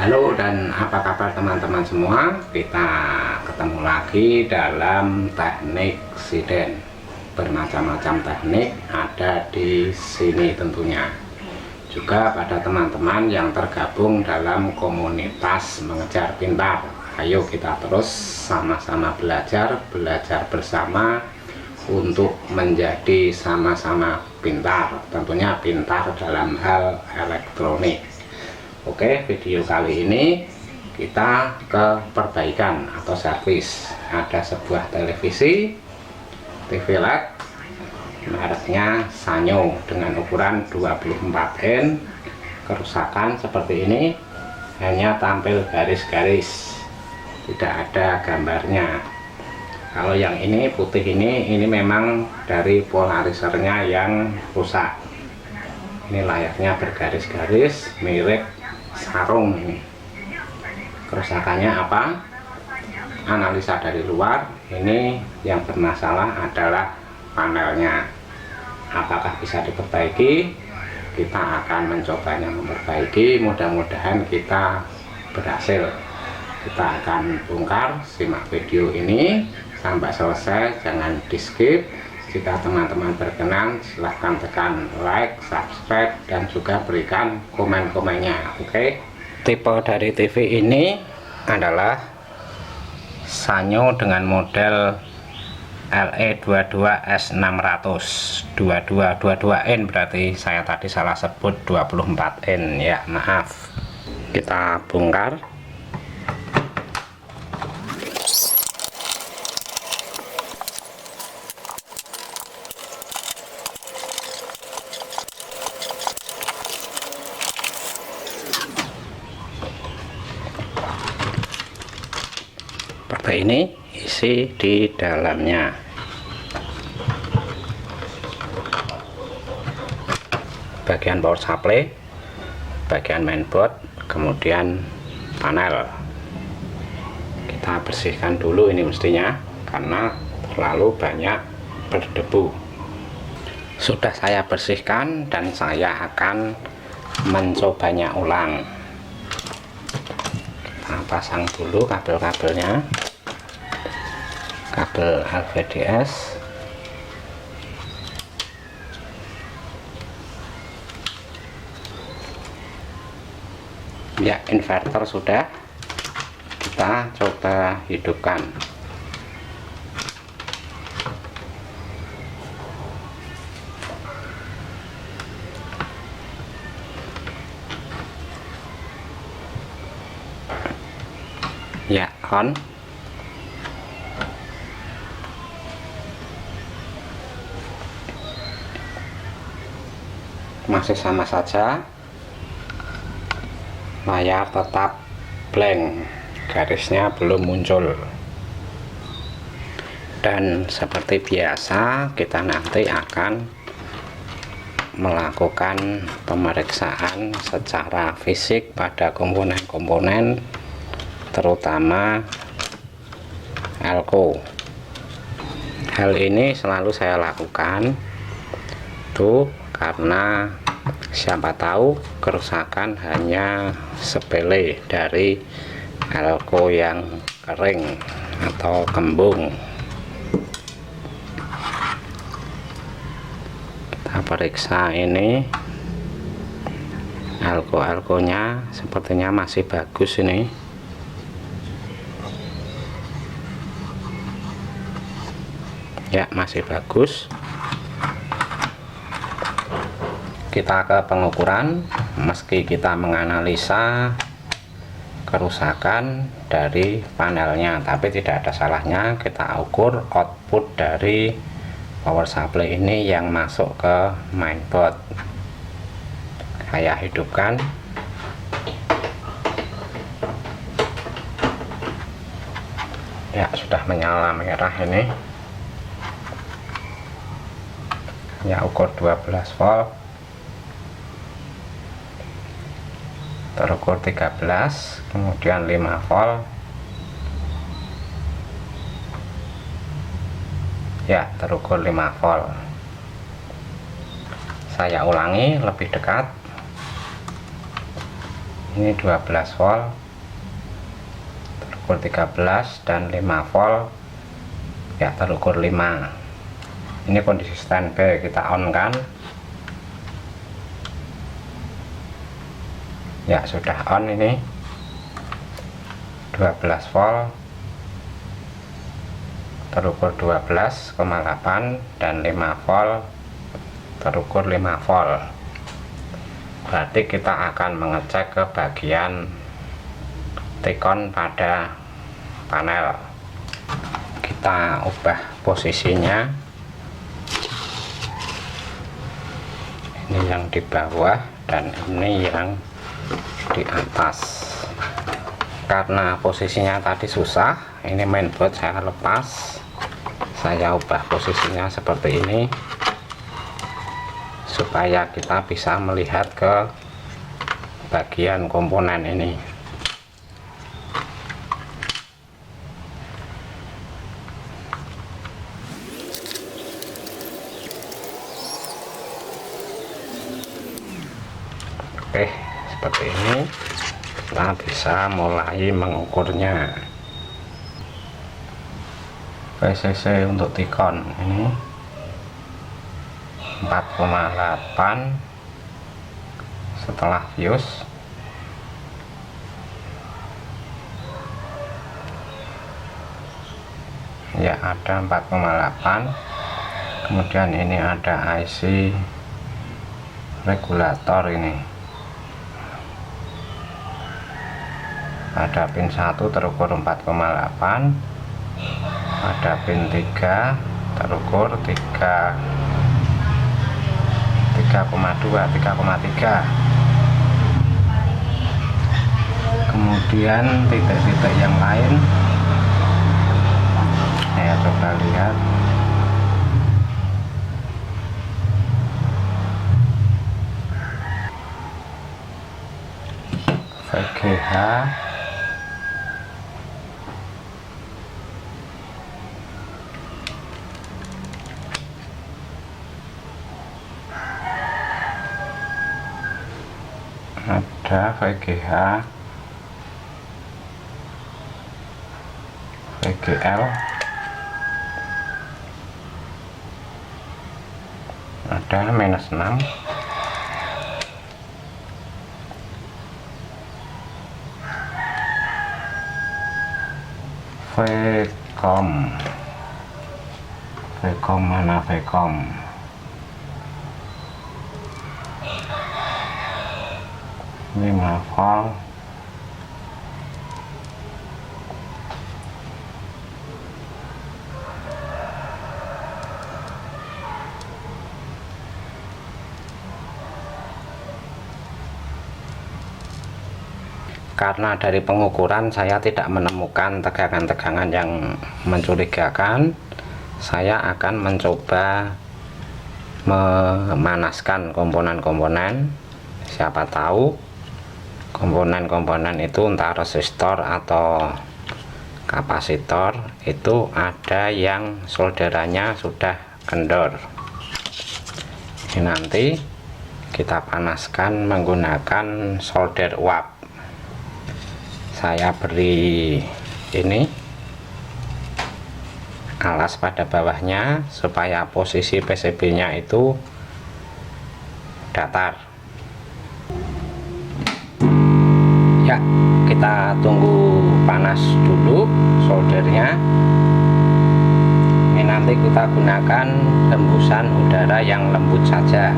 Halo dan apa kabar teman-teman semua. Kita ketemu lagi dalam teknik siden. Bermacam-macam teknik ada di sini tentunya. Juga pada teman-teman yang tergabung dalam komunitas mengejar pintar. Ayo kita terus sama-sama belajar bersama untuk menjadi sama-sama pintar. Tentunya pintar dalam hal elektronik. Oke, video kali ini kita ke perbaikan atau servis. Ada sebuah televisi TV LED mereknya Sanyo dengan ukuran 24 in. Kerusakan seperti ini, hanya tampil garis-garis, tidak ada gambarnya. Kalau yang ini putih ini memang dari polarisernya yang rusak. Ini layaknya bergaris-garis mirip sarung. Ini kerusakannya apa? Analisa dari luar, ini yang bermasalah adalah panelnya. Apakah bisa diperbaiki? Kita akan mencobanya memperbaiki, mudah-mudahan kita berhasil. Kita akan bongkar. Simak video ini sampai selesai, jangan di skip. Jika teman-teman berkenan, silahkan tekan like, subscribe, dan juga berikan komen-komennya. Oke. Tipe dari TV ini adalah Sanyo dengan model LE22S600 22 in, berarti saya tadi salah sebut 24 in ya, maaf. Kita bongkar. Seperti ini isi di dalamnya. Bagian power supply, bagian mainboard, kemudian panel. Kita bersihkan dulu ini mestinya, karena terlalu banyak berdebu. Sudah saya bersihkan dan saya akan mencobanya ulang. Kita pasang dulu kabel-kabelnya. Kabel LVDS, ya, inverter sudah, kita coba hidupkan. Ya, on. Masih sama saja, layar tetap blank, garisnya belum muncul. Dan seperti biasa, kita nanti akan melakukan pemeriksaan secara fisik pada komponen-komponen, terutama elko. Hal ini selalu saya lakukan tuh, karena siapa tahu kerusakan hanya sepele dari elko yang kering atau kembung. Kita periksa ini, elko-elkonya sepertinya masih bagus ini. Ya, masih bagus. Kita ke pengukuran. Meski kita menganalisa kerusakan dari panelnya, tapi tidak ada salahnya kita ukur output dari power supply ini yang masuk ke mainboard. Saya hidupkan. Ya, sudah menyala merah ini. Ya, ukur 12 volt, terukur 13, kemudian 5 volt, ya, terukur 5 volt. Saya ulangi lebih dekat. ini 12 volt terukur 13 dan 5 volt ya terukur 5. Ini kondisi standby, kita on kan ya, sudah on. Ini 12 volt terukur 12,8 dan 5 volt terukur 5 volt. Berarti kita akan mengecek ke bagian tikon pada panel. Kita ubah posisinya, ini yang di bawah dan ini yang di atas. Karena posisinya tadi susah, ini mainboard saya lepas, saya ubah posisinya seperti ini supaya kita bisa melihat ke bagian komponen ini. Oke, seperti ini kita bisa mulai mengukurnya. VCC untuk tikon ini 4,8 setelah fuse. Ya, ada 4,8. Kemudian ini ada IC regulator, ini ada pin 1 terukur 4,8, ada pin 3 terukur 3,3. Kemudian titik-titik yang lain saya coba lihat. VGH ada, VGH, VGL ada -6, Vcom mana Vcom, ini 5 volt, karena dari pengukuran saya tidak menemukan tegangan-tegangan yang mencurigakan, saya akan mencoba memanaskan komponen-komponen. Siapa tahu komponen-komponen itu entah resistor atau kapasitor itu ada yang solderannya sudah kendor. Ini nanti kita panaskan menggunakan solder uap. Saya beri ini alas pada bawahnya supaya posisi PCB nya itu datar. Ya, kita tunggu panas dulu soldernya. Ini nanti kita gunakan hembusan udara yang lembut saja,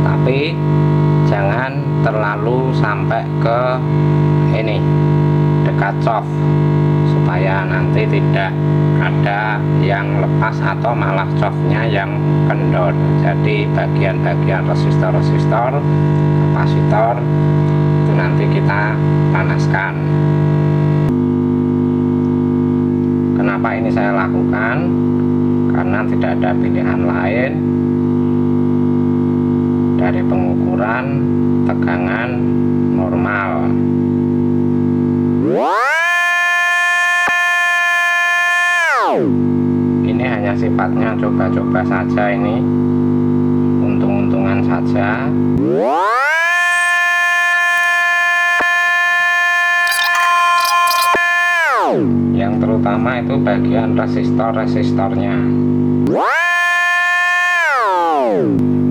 tapi jangan terlalu sampai ke ini dekat soft, supaya nanti tidak ada yang lepas atau malah softnya yang kendor. Jadi bagian-bagian resistor, kapasitor itu nanti kita panaskan. Kenapa ini saya lakukan? Karena tidak ada pilihan lain dari pengukuran tegangan normal. Ini hanya sifatnya coba-coba saja, ini untung-untungan saja. pertama itu bagian resistornya.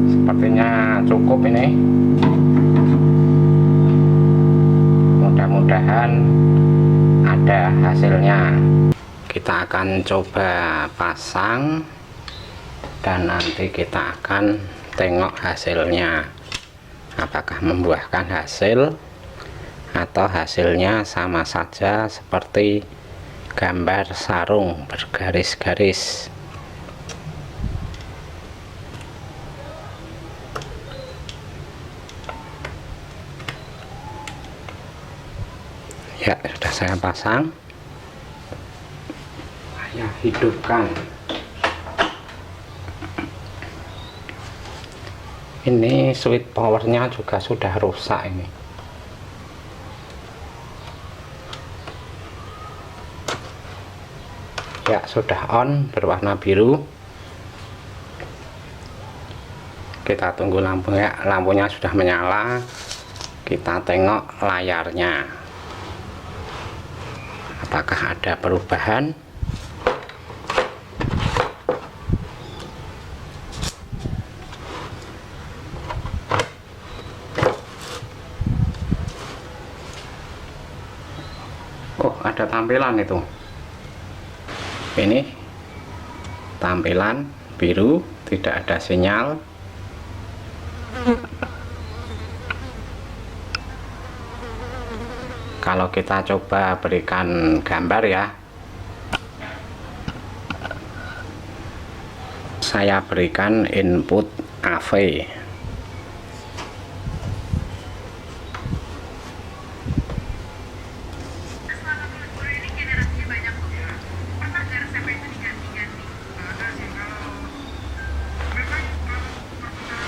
Sepertinya cukup ini. Mudah-mudahan ada hasilnya. Kita akan coba pasang dan nanti kita akan tengok hasilnya, apakah membuahkan hasil atau hasilnya sama saja seperti gambar sarung bergaris-garis. Ya, sudah saya pasang. Saya hidupkan. Ini switch powernya juga sudah rusak ini. Ya, sudah on, berwarna biru. Kita tunggu lampunya. Lampunya sudah menyala. Kita tengok layarnya, apakah ada perubahan. Oh, ada tampilan itu. Ini tampilan biru, tidak ada sinyal. Kalau kita coba berikan gambar ya, saya berikan input AV.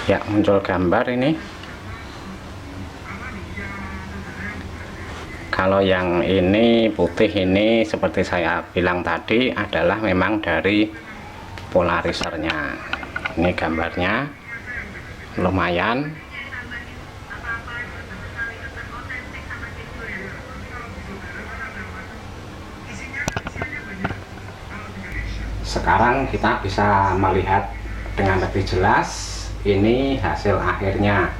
Ya, muncul gambar ini. Kalau yang ini putih ini seperti saya bilang tadi adalah memang dari polarisernya. Ini gambarnya lumayan. Sekarang kita bisa melihat dengan lebih jelas. Ini hasil akhirnya.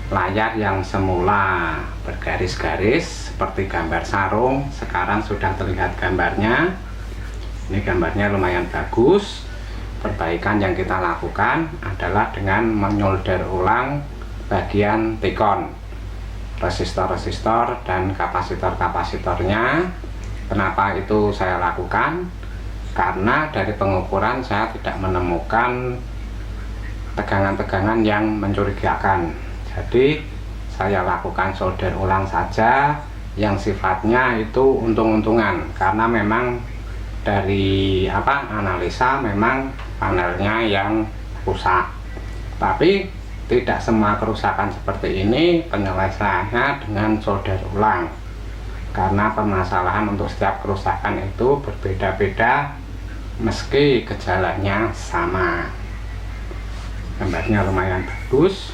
Layar yang semula bergaris-garis seperti gambar sarung, sekarang sudah terlihat gambarnya. Ini gambarnya lumayan bagus. Perbaikan yang kita lakukan adalah dengan menyolder ulang bagian tikon, resistor-resistor dan kapasitor-kapasitornya. Kenapa itu saya lakukan? Karena dari pengukuran saya tidak menemukan tegangan-tegangan yang mencurigakan. Jadi saya lakukan solder ulang saja yang sifatnya itu untung-untungan, karena memang dari analisa memang panelnya yang rusak. Tapi tidak semua kerusakan seperti ini penyelesaiannya dengan solder ulang, karena permasalahan untuk setiap kerusakan itu berbeda-beda meski gejalanya sama. Gambarnya lumayan bagus.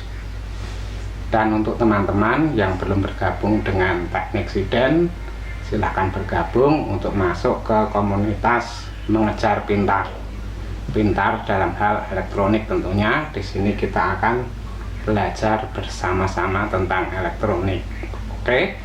Dan untuk teman-teman yang belum bergabung dengan Teknik Siden, silahkan bergabung untuk masuk ke komunitas mengejar pintar dalam hal elektronik tentunya. Di sini kita akan belajar bersama-sama tentang elektronik. Oke.